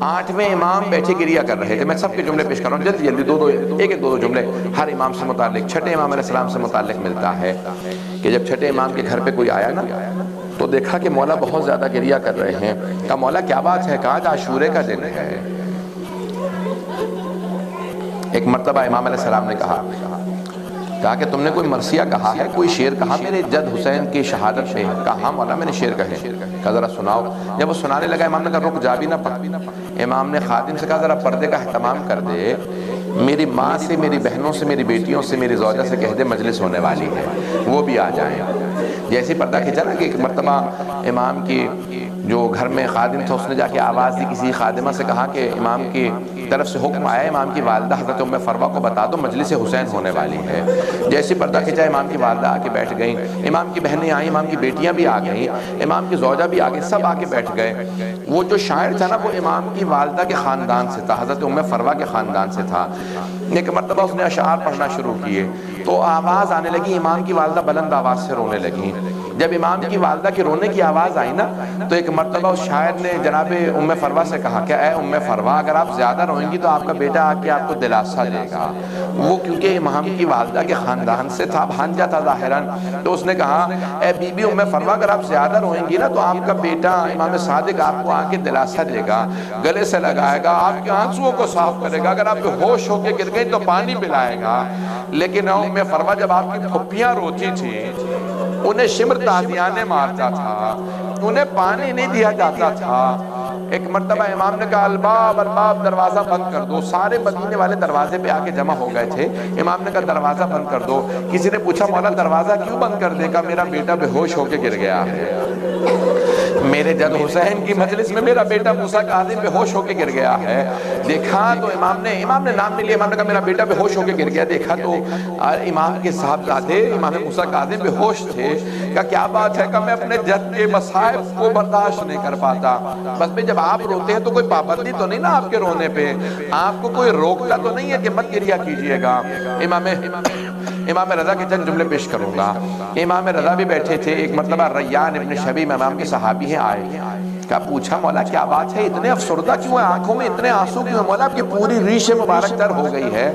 8ویں امام بیٹھے گریہ کر رہے تھے. میں سب کے جملے پیش کر رہا ہوں جلدی جلدی, ایک دو جملے ہر امام سے متعلق. چھٹے امام علیہ السلام سے متعلق ملتا ہے کہ جب چھٹے امام کے گھر پہ کوئی آیا نا تو دیکھا کہ مولا بہت زیادہ گریہ کر رہے ہیں. کہا مولا کیا بات ہے؟ کہا آج عاشورے کا دن ہے. ایک مرتبہ امام علیہ السلام نے کہا کہ تم نے کوئی مرثیہ کہا ہے, کوئی شعر کہا میرے جد حسین کی شہادت پہ؟ کہا ہاں مولا میں نے شعر کہے. کہا ذرا سناؤ. جب وہ سنانے لگا امام نے کہا رک جا بھی نہ پڑھ. امام نے خادم سے کہا ذرا پردے کا اہتمام کر دے, میری ماں سے, میری بہنوں سے, میری بیٹیوں سے, میری زوجہ سے کہہ دے مجلس ہونے والی ہے, وہ بھی آ جائیں. جیسے پردہ کھینچا نا کہ ایک مرتبہ امام کی جو گھر میں خادم تھا اس نے جا کے آواز دی, کسی خادمہ سے کہا کہ امام کی طرف سے حکم آیا, امام کی والدہ حضرت ام فروہ کو بتا دو مجلس حسین ہونے والی ہے. جیسے پردہ کھینچا امام کی والدہ آ کے بیٹھ گئیں, امام کی بہنیں آئیں, امام کی بیٹیاں بھی آ گئیں, امام کی زوجہ بھی آ گئی, سب آ کے بیٹھ گئے. وہ جو شاعر تھا نا وہ امام کی والدہ کے خاندان سے تھا, حضرت ام فروہ کے خاندان سے تھا. ایک مرتبہ اس نے اشعار پڑھنا شروع کیے تو آواز آنے لگی, امام کی والدہ بلند آواز سے رونے لگیں. جب امام کی والدہ کی رونے کی آواز آئی نا تو ایک مرتبہ اس شاعر نے جناب ام فروہ سے کہا کہ اے ام فروہ اگر آپ زیادہ روئیں گی تو آپ کا بیٹا آ کے آپ کو دلاسا دے گا. وہ کیونکہ امام کی والدہ کے خاندان سے تھا, بھانجا تھا ظاہراً, تو اس نے کہا اے بی بی ام فروہ اگر آپ زیادہ روئیں گی نا تو آپ کا بیٹا امام صادق آپ کو آ کے دلاسا دے گا, گلے سے لگائے گا, آپ کے آنسوؤں کو صاف کرے گا, اگر آپ کے ہوش ہو کے گر گئی تو پانی پلائے گا. لیکن ام فروہ جب آپ کی پھپھیاں روتی تھیں انہیں شمر تازیانے مارتا تھا, انہیں پانی نہیں دیا جاتا تھا. ایک مرتبہ امام نے کہا الباب الباب دروازہ بند کر دو. سارے مدینے والے دروازے پہ آ کے جمع ہو گئے تھے. امام نے کہا دروازہ بند کر دو. کسی نے پوچھا مولا دروازہ کیوں بند کر دے گا؟ میرا بیٹا بے ہوش ہو کے گر گیا ہے. میرے جد حسین کی مجلس میں میرا بیٹا موسیٰ کاظم بے ہوش ہو کے گر گیا ہے. دیکھا تو امام نے نام نہیں لیا, امام نے کہا میرا بیٹا بے ہوش ہو کے گر گیا. دیکھا تو امام کے صاحبزادے امام موسیٰ کاظم بے ہوش تھے. کہا کیا بات ہے؟ کہ میں اپنے جد کے مصائب کو برداشت نہیں کر پاتا. بس میں جب آپ روتے ہیں تو کوئی پابندی تو نہیں نا آپ کے رونے پہ, آپ کو کوئی روکتا تو نہیں ہے کہ مت گریہ کیجئے گا. امام رضا کے چند جملے پیش کروں گا. امام رضا بھی بیٹھے تھے. ایک مرتبہ ریان ابن شبیب امام کے صحابی ہیں آئے. کہا پوچھا مولا کیا بات ہے, اتنے افسردہ کیوں ہیں, آنکھوں میں اتنے آنسو کیوں ہیں مولا, آپ کی پوری ریش مبارک تر ہو گئی ہے.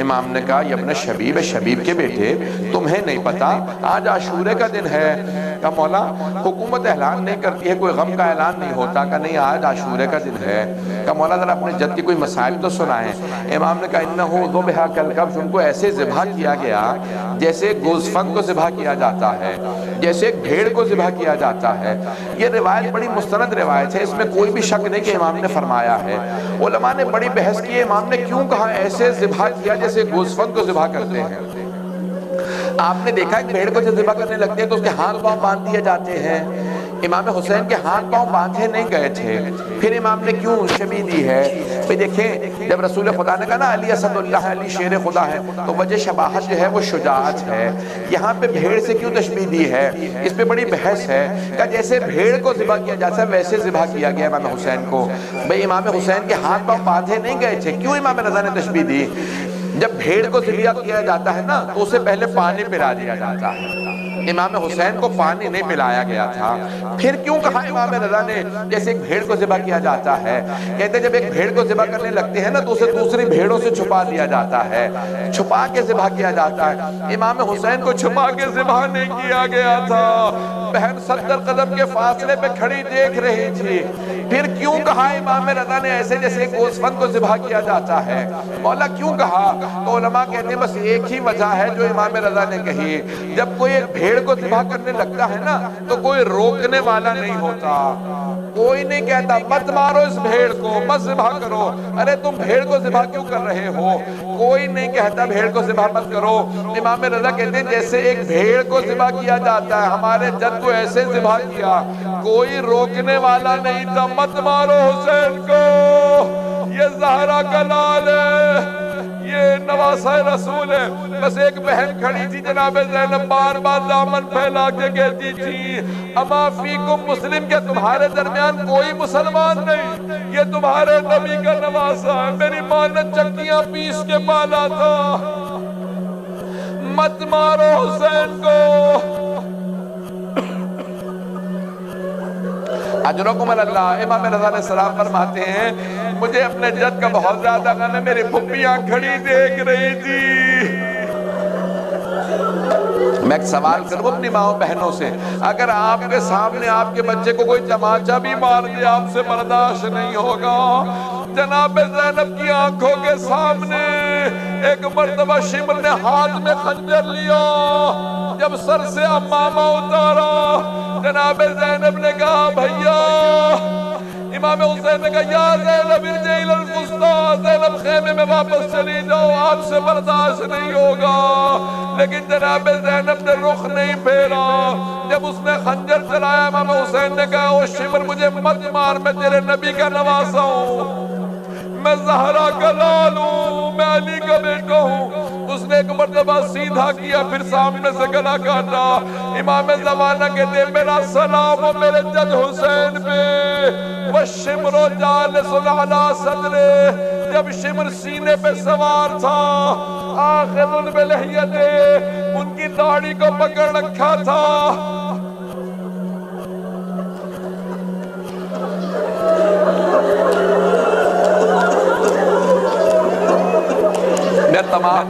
امام نے کہا یہ ابن شبیب, شبیب کے بیٹے تمہیں نہیں پتا آج عاشورے کا دن ہے. کہا مولا حکومت اعلان نہیں کرتی ہے, کوئی غم کا اعلان نہیں ہوتا. کہا نہیں آج عاشورے کا دن ہے. کہا مولا ذرا اپنے جد کی کوئی مسائل تو سنائیں. امام نے کہا انہو ذبح کالکبش, ان کو ایسے ذبح کیا گیا جیسے گوزفند کو ذبح کیا جاتا ہے, جیسے ایک بھیڑ کو ذبح کیا جاتا ہے. یہ روایت بڑی مستند روایت ہے, اس میں کوئی بھی شک نہیں کہ امام نے فرمایا ہے. علماء نے بڑی بحث کی امام نے کیوں کہا ایسے ذبح کیا جیسے گوزفند کو ذبح کرتے ہیں. آپ نے دیکھا ایک بھیڑ کو جب ذبح کرنے لگتے ہیں تو اس کے ہاتھ پاؤں باندھ دیے جاتے ہیں. امام حسین کے ہاتھ پاؤں باندھے نہیں گئے تھے. پھر امام نے کیوں شبیہ دی ہے؟ پھر دیکھیں جب رسول خدا نے کہا نا علی اسد اللہ, علی شیر خدا ہے, تو وجہ شباہت جو ہے وہ شجاعت ہے. یہاں پہ بھیڑ سے کیوں تشبیہ دی ہے اس پہ بڑی بحث ہے. کہ جیسے بھیڑ کو ذبح کیا جاتا ہے ویسے ذبح کیا گیا امام حسین کو. بھئی امام حسین کے ہاتھ پاؤں باندھے نہیں گئے تھے, کیوں امام رضا نے تشبیہ دی؟ جب بھیڑ کو ذبح کیا جاتا ہے نا تو اسے پہلے پانی پلا دیا جاتا ہے. امام حسین کو پانی نہیں پلایا گیا تھا. پھر کیوں کہا امام رضا نے جیسے ایک بھیڑ کو ذبح کیا جاتا ہے؟ کہتے ہیں جب ایک بھیڑ کو ذبح کرنے لگتے ہیں نا تو اسے دوسری بھیڑوں سے چھپا دیا جاتا ہے, چھپا کے ذبح کیا جاتا ہے. امام حسین کو چھپا کے ذبح نہیں کیا گیا تھا, بہن 70 قدم کے فاصلے پہ کھڑی دیکھ رہی تھی. پھر کیوں کہا امام رضا نے ایسے جیسے گوزفند کو ذبح کیا جاتا ہے؟ مولا کیوں کہا؟ تو علماء کہتے ہیں بس ایک ہی وجہ ہے جو امام رضا نے کہی. جب کوئی ایک بھیڑ کو ذبح کرنے لگتا ہے نا تو کوئی روکنے والا نہیں ہوتا, کوئی نہیں کہتا مت مارو اس بھیڑ کو, مت ذبح کرو, ارے تم بھیڑ کو ذبح کیوں کر رہے ہو, کوئی نہیں کہتا بھیڑ کو ذبح مت کرو. امام رضا کہتے ہیں جیسے ایک بھیڑ کو ذبح کیا جاتا ہے ہمارے جد کو ایسے ذبح کیا, کوئی روکنے والا نہیں تھا. مت مارو حسین کو, یہ زہرا کا لال ہے, یہ نواسہ رسول ہے. بس ایک بہن کھڑی تھی جناب زینب, بار بار دامن پھیلا کے کہتی تھی اما فیکم مسلم, کہ تمہارے درمیان کوئی مسلمان نہیں, یہ تمہارے نبی کا نواسہ ہے. میری ماں نے چکیاں پیس کے پالا تھا. مت مارو حسین کو. اجرکم اللہ۔ امام رضا علیہ السلام فرماتے ہیں مجھے اپنے جد کا بہت زیادہ غم ہے، میری پھپھیاں کھڑی دیکھ رہی تھی۔ میں ایک سوال کروں اپنی ماؤں بہنوں سے، اگر آپ کے سامنے آپ کے بچے کو کوئی تماچا بھی مار دے آپ سے برداشت نہیں ہوگا؟ جناب زینب کی آنکھوں کے سامنے ایک مرتبہ شمر نے ہاتھ میں خنجر لیا، جب سر سے امامہ اتارا جناب زینب نے کہا بھیا، امام حسین نے کہا یا زینب ارجعی الی الفسطیٰ، زینب خیمے میں واپس چلی جاؤ، آپ سے برداشت نہیں ہوگا۔ لیکن جناب زینب نے رخ نہیں پھیرا۔ جب اس نے خنجر چلایا امام حسین نے کہا او شمر مجھے مت مار، میں تیرے نبی کا نواسا ہوں، میں زہرا کا لال ہوں، میں علی کا بیٹا ہوں۔ اس نے ایک مرتبہ سیدھا کیا، پھر سامنے سے گلا کاٹا۔ امام زمانہ کہتے ہیں میرا سلام ہو میرے جد حسین پہ، وَالشِّمْرُ جَالِسٌ عَلَىٰ صَدْرِهِ، جب شمر سینے پہ سوار تھا، آخذ بِلِحْيَتِهِ، ان کی داڑھی کو پکڑ رکھا تھا۔ میں تمام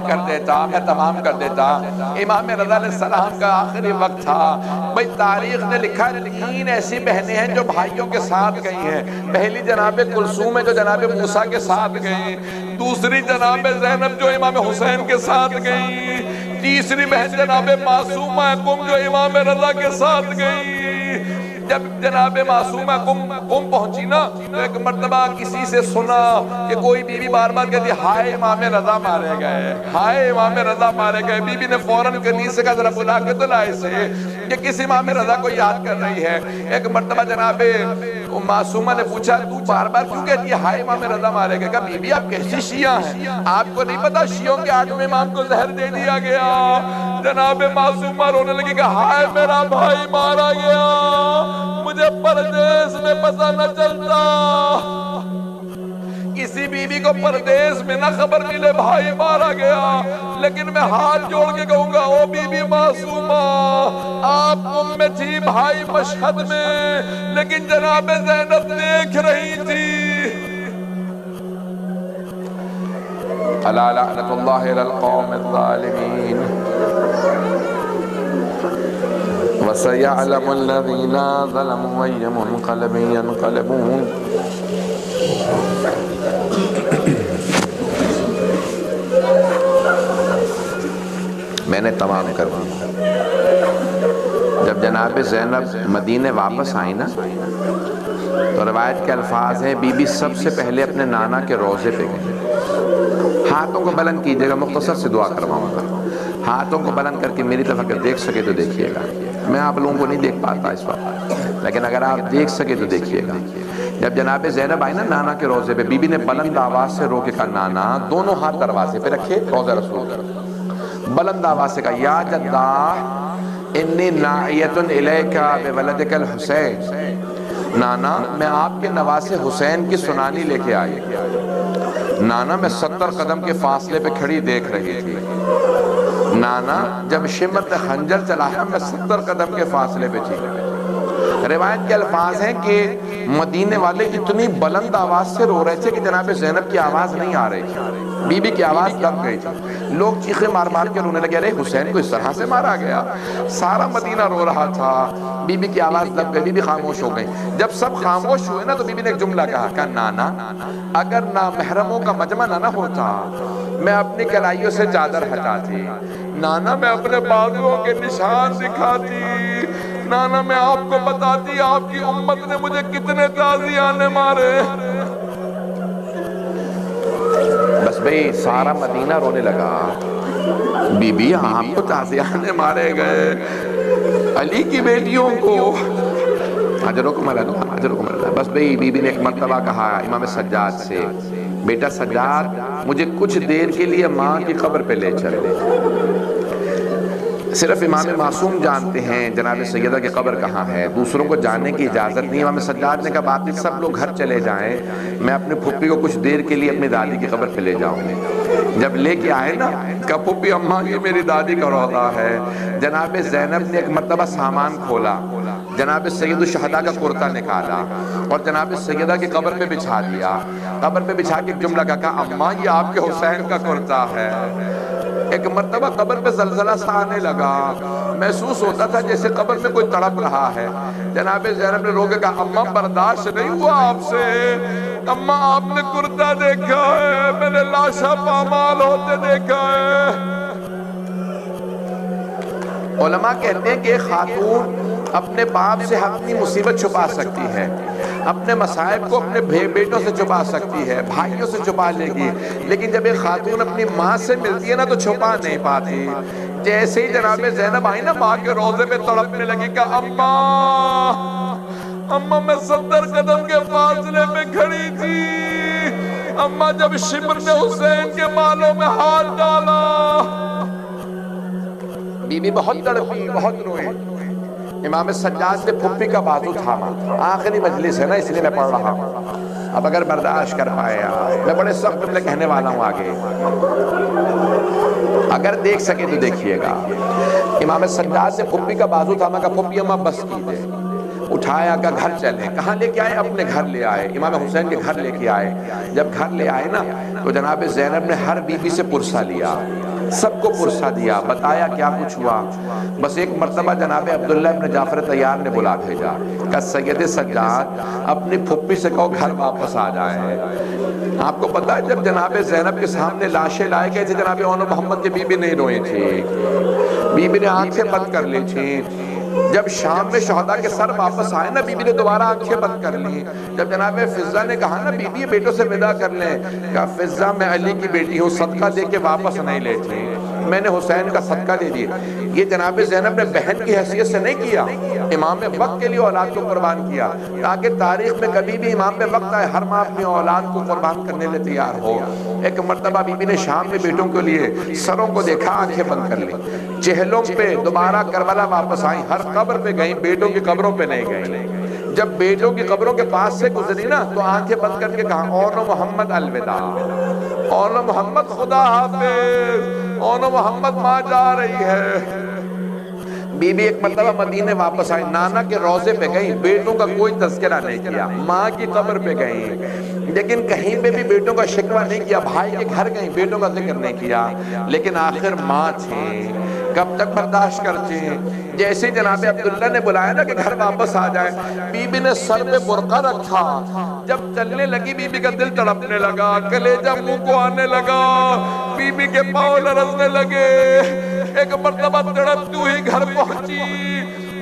کر دیتا۔ امام رضا علیہ السلام کا آخری وقت تھا۔ بھئی تاریخ نے لکھا 3 ایسی بہنیں ہیں جو بھائیوں کے ساتھ گئی ہیں۔ پہلی جناب کلثوم ہے جو جناب موسیٰ کے ساتھ گئی، دوسری جناب زینب جو امام حسین کے ساتھ گئی، تیسری بہن جناب معصومہ قم جو امام رضا کے ساتھ گئی۔ جب جناب معصومہ قم پہنچی نا تو ایک مرتبہ کسی سے سنا کہ کوئی بی بی بار بار کہتی ہائے امام رضا مارے گئے، ہائے امام رضا مارے گئے۔ بی بی نے فوراً کنیز سے کہا ذرا بلا کے تو لائے سے کہ کس امام رضا کو یاد کر رہی ہے۔ ایک مرتبہ جناب معصومہ نے پوچھا تو بار بار کیوں کہتی ہے ہائے امام رضا مارے گئے؟ کہا بی بی آپ کیسی شیعہ ہیں، آپ کو نہیں پتا شیعوں کے 8ویں امام کو زہر دے دیا گیا۔ جناب معصومہ رونے لگی کہ ہائے میرا بھائی مارا گیا، مجھے پردیس میں پتہ نہ چلتا۔ کسی بی بی کو پردیس میں نہ خبر ملے بھائی مارا گیا، لیکن میں ہاتھ جوڑ کے کہوں گا او بی بی معصومہ آپ قم میں تھی، بھائی مشہد میں، لیکن جناب زینب دیکھ رہی تھی۔ الا لعنت اللہ علی القوم الظالمین وَسَيَعْلَمُ الَّذِينَ ظَلَمُوا أَيَّ مُنْقَلَبٍ يَنْقَلِبُونَ۔ میں نے تمام کر دیا۔ جب جناب زینب مدینے واپس آئی نا تو روایت کے الفاظ ہیں بی بی سب سے پہلے اپنے نانا کے روضے پہ گئی۔ ہاتھوں کو بلند کیجئے گا، مختصر سے دعا کرواؤں گا، ہاتھوں کو بلند کر کے میری طرف اگر دیکھ سکے تو دیکھیے گا۔ میں آپ لوگوں کو نہیں دیکھ پاتا اس وقت، لیکن اگر آپ دیکھ سکے تو دیکھیے گا۔ جب جناب زینب آئی نا نانا کے روضے پہ، بی بی نے بلند آواز سے رو کے کہا نانا، دونوں ہاتھ دروازے پہ رکھے روضہ رسول کر، بلند آواز سے کہا یا جدہ انی ناعیت الیک بولدک الحسین، نانا میں آپ کے نواسے حسین کی سنانی لے کے آئی۔ نانا میں 70 قدم کے فاصلے پہ کھڑی دیکھ رہی تھی۔ نانا جب شمر نے خنجر چلایا میں 70 قدم کے فاصلے پہ تھی۔ روایت کے الفاظ ہیں کہ مدینے والے اتنی بلند آواز سے رو رہے تھے کہ جناب زینب کی آواز نہیں آ رہی تھی، بی بی کی آواز دب گئی تھی۔ لوگ چیخے مار مار کے رونے لگے ارے حسین کو اس طرح سے مارا گیا، سارا مدینہ رو رہا تھا، بی بی کی آواز دب گئی، بی بی خاموش ہو گئی۔ جب سب خاموش ہوئے نا تو بی بی نے ایک جملہ کہا نانا اگر نامحرموں کا مجمع نہ ہوتا میں اپنی کلائیوں سے چادر ہٹاتی، نانا میں اپنے بازوؤں کے نشان دکھاتی، نانا میں آپ کو بتاتی آپ کی امت نے مجھے کتنے تازیانے مارے۔ بس بھئی سارا مدینہ رونے لگا، بی بی آپ کو تازیانے مارے گئے، علی کی بیٹیوں کو اجرکم اللہ اجرکم اللہ۔ بس بھئی بی بی نے ایک مرتبہ کہا امام سجاد سے بیٹا سجاد مجھے کچھ دیر کے لیے ماں کی قبر پہ لے چلے۔ صرف امام معصوم جانتے ہیں جناب سیدہ کی قبر کہاں ہے، دوسروں کو جاننے کی اجازت نہیں۔ امام سجاد نے کہا باقی سب لوگ گھر چلے جائیں، میں اپنے پھپھی کو کچھ دیر کے لیے اپنی دادی کی قبر پہ لے جاؤں۔ جب لے کے آئے نا کہا پھپھی اماں یہ میری دادی کا روضہ ہے۔ جناب زینب نے ایک مرتبہ سامان کھولا، جناب سید الشہداء کا کرتا نکالا اور جناب سیدہ کی قبر پہ بچھا دیا. قبر پہ بچھا کے ایک جملہ کہا اماں یہ آپ کے حسین کا کرتا ہے. ایک مرتبہ قبر پہ زلزلہ سا آنے لگا, محسوس ہوتا تھا جیسے قبر میں کوئی تڑپ رہا ہے. جناب زینب نے رو کے کہا اماں برداشت نہیں ہوا آپ سے, اماں آپ نے کرتا دیکھا ہے, میں نے لاشا پامال ہوتے دیکھا ہے. علماء کہتے ہیں کہ ایک خاتون اپنے باپ سے اپنی مصیبت چھپا سکتی ہے, اپنے مصائب کو اپنے بیٹوں سے چھپا سکتی ہے, بھائیوں سے چھپا لے گی, لیکن جب ایک خاتون اپنی ماں سے ملتی ہے نا تو چھپا نہیں پاتی. جیسے ہی جناب زینب آئی نا ماں کے روضے پہ تڑپنے لگی کہ اماں اماں میں 70 قدم کے فاصلے پہ کھڑی تھی, اماں جب شمر نے حسین کے بالوں میں ہاتھ ڈالا. بی بی بہت تڑپی, بہت روئی. امام سجاد نے پھپھی کا بازو تھاما. آخری مجلس ہے نا اس لیے میں پڑھ رہا ہوں, اب اگر برداشت کر پائے میں بڑے سخت میں کہنے والا ہوں آگے, اگر دیکھ سکے تو دیکھیے گا. امام سجاد نے پھپھی کا بازو تھاما کہ پھپھی اماں بس کیجئے. اٹھایا کہ گھر چلیں. کہاں لے کے آئے؟ اپنے گھر لے آئے, امام حسین کے گھر لے کے آئے. جب گھر لے آئے نا تو جناب زینب نے ہر بی بی سے پرسہ لیا, سب کو پرسہ دیا, بتایا کیا کچھ ہوا. بس ایک مرتبہ جناب عبداللہ ابن جعفر طیار نے بلا بھیجا کہ سید سجاد اپنی پھپھی سے کہو گھر واپس آ جائیں. آپ کو پتا ہے جب جناب زینب کے سامنے لاشیں لائے گئے تھے, جناب اون محمد کی بی بی نہیں روئی تھی, بی بی نے آنکھیں بند کر لی تھی. جب شام میں شہداء کے سر واپس آئے نا بی بی نے دوبارہ آنکھیں بند کر لی. جب جناب فضہ نے کہا نا بی بی بیٹوں سے ودا کر لیں, کہا فضہ میں علی کی بیٹی ہوں, صدقہ دے کے واپس نہیں لیتی, میں نے حسین کا صدقہ دے دیا. یہ جناب زینب نے بہن کی حیثیت سے نہیں کیا, امام وقت کے لیے اولاد کو قربان کیا تاکہ تاریخ میں کبھی بھی امام پہ وقت آئے ہر ماں اپنی اولاد کو قربان کرنے لئے تیار ہو. ایک مرتبہ بی بی نے شام میں بیٹوں کے لیے سروں کو دیکھا, آنکھیں بند کر لی. چہلوں پہ دوبارہ کربلا واپس آئیں, ہر قبر پہ گئیں, بیٹوں کی قبروں پہ نہیں گئیں. جب بیٹوں کی قبروں کے پاس سے گزری نا تو آنکھیں بند کر کے کہا اون محمد الوداع, اون محمد خدا حافظ, اون محمد ماں جا رہی ہے. بی بی ایک مرتبہ مدینے واپس آئی, نانا کے روضے پہ گئیں, بیٹوں کا کوئی تذکرہ نہیں کیا. ماں کی قبر پہ گئیں لیکن کہیں پہ بھی بیٹوں کا شکوہ نہیں کیا. بھائی کے گھر گئیں, بیٹوں کا ذکر نہیں کیا. لیکن آخر ماں تھیں, کب تک برداشت کرتے ہیں. جیسے جناب عبداللہ نے بلایا نا کہ گھر واپس آ جائیں, بی بی نے سر پہ برقع رکھا. جب چلنے لگی بی بی کا دل تڑپنے لگا, کلیجہ منہ کو آنے لگا, بی بی کے پاؤں لرزنے لگے. ایک مرتبہ تڑپتی ہوئی گھر پہنچی,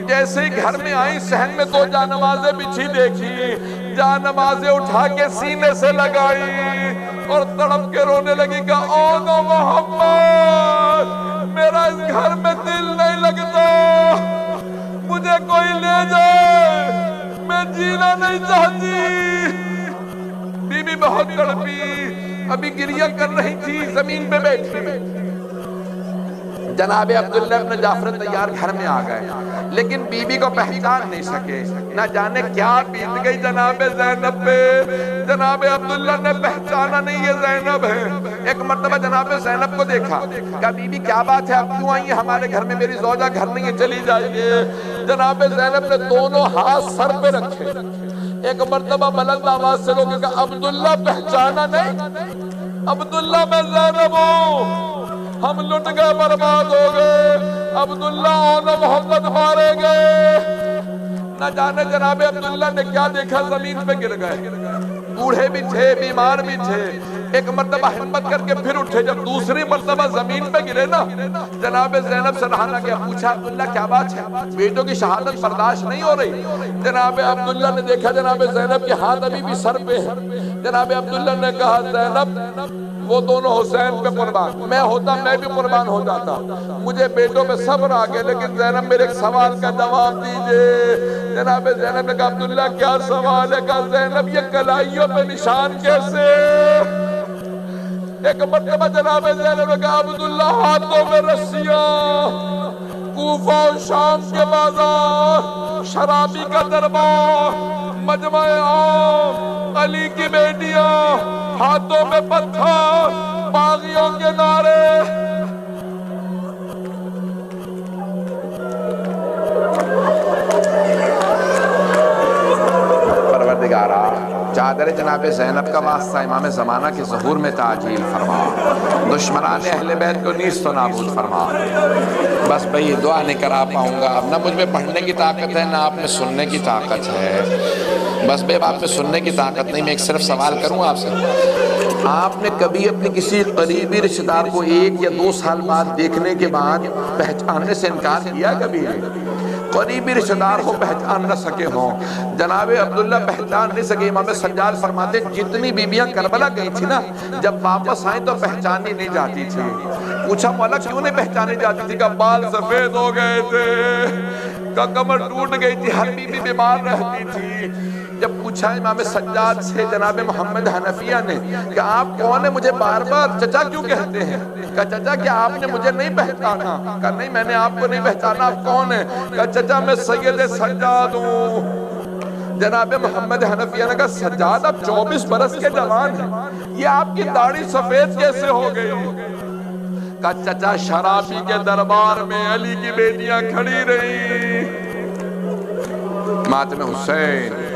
جیسے ہی گھر میں آئی صحن میں 2 جانمازیں بچھی دیکھی, جانمازیں اٹھا کے سینے سے لگائی اور تڑپ کے رونے لگی کہ اون محمد میرا اس گھر میں دل نہیں لگتا, مجھے کوئی لے جائے, میں جینا نہیں چاہتی. بی بی بہت تڑپی, ابھی گریہ کر رہی تھی, زمین پہ بیٹھی. جناب عبداللہ ابن جعفر طیار گھر میں آ گئے لیکن بی بی کو پہچان نہیں سکے. نہ جانے کیا بیت گئی جناب زینب پہ, جناب عبداللہ نے پہچانا نہیں یہ زینب ہے. ایک مرتبہ جناب زینب کو دیکھا, کہا بی بی کیا بات ہے, آپ کیوں آئی ہیں ہمارے گھر میں, میری زوجہ گھر نہیں ہے, چلی جائیے. جناب زینب نے دونوں ہاتھ سر پہ رکھے. ایک مرتبہ بلند آواز سے لوگوں کہا عبداللہ پہچانا نہیں, عبداللہ میں زینب ہوں, ہم لٹ گئے, برباد ہو گئے, عبداللہ اون محمد مارے گئے. نہ جانے جناب عبداللہ نے کیا دیکھا, زمین پہ گر گئے. بوڑھے بھی تھے, بیمار بھی تھے. ایک مرتبہ ہمت کر کے پھر اٹھے. جب دوسری مرتبہ زمین پہ گرے نا, جناب زینب سے رہا نہ گیا. پوچھا عبداللہ کیا بات ہے, بیٹوں کی شہادت برداشت نہیں ہو رہی. جناب عبداللہ نے دیکھا جناب زینب کے ہاتھ ابھی بھی سر پہ ہے. جناب عبداللہ نے کہا زینب وہ دونوں حسین پہ قربان, میں ہوتا میں بھی قربان ہو جاتا, مجھے بیٹوں پہ صبر آ گئے, لیکن زینب میرے ایک سوال کا جواب دیجئے. جناب زینب نے کہا عبداللہ کیا سوال ہے, کہا زینب یہ کلائیوں پہ نشان کیسے. ایک مرتبہ جناب زینب نے کہا عبداللہ ہاتھوں میں رسیاں, کوفہ و شام کے بازار, شرابی کا دربار, مجمع عام, علی کی بیٹیاں, ہاتھوں میں پتھر, باغیوں کے نعرے. چادر جناب زینب کا واسطہ امام زمانہ کے ظہور میں تعجیل فرما، دشمنان اہل بیت کو نیست و نابود فرما۔ بس بھئی یہ دعا نہیں کرا پاؤں گا، اب نہ مجھ میں پڑھنے کی طاقت ہے نہ آپ میں سننے کی طاقت ہے، بس بے آپ میں سننے کی طاقت نہیں۔ میں ایک صرف سوال کروں آپ سے، آپ نے کبھی اپنے کسی قریبی رشتہ دار کو 1 یا 2 سال بعد دیکھنے کے بعد پہچاننے سے انکار کیا کبھی؟ قریبی رشتہ دار کو پہچان نہ سکے ہوں، جناب عبداللہ پہچان نہیں سکے۔ امام سجاد فرماتے جتنی بیویاں کربلا گئی تھی نا، جب واپس آئیں تو پہچانی نہیں جاتی تھی۔ پوچھا مولا کیوں نہیں پہچانی جاتی تھی؟ کہ بال سفید ہو گئے تھے، کہ کمر ٹوٹ گئی تھی، ہر بیوی بیمار رہتی تھی۔ جب پوچھا امام سجاد سے جناب محمد حنفیہ نے کہ آپ کون ہیں، مجھے بار بار چچا کیوں کہتے ہیں؟ کہا چچا کیا آپ نے مجھے نہیں پہچانا؟ کہا نہیں میں نے آپ کو نہیں پہچانا، آپ کون ہیں؟ کہا چچا میں سید سجاد ہوں۔ جناب محمد حنفیہ نے کہا سجاد آپ 24 برس کے جوان ہیں، یہ آپ کی داڑھی سفید کیسے ہو گئی؟ کہا چچا شرابی کے دربار میں علی کی بیٹیاں کھڑی رہی، ماتم حسین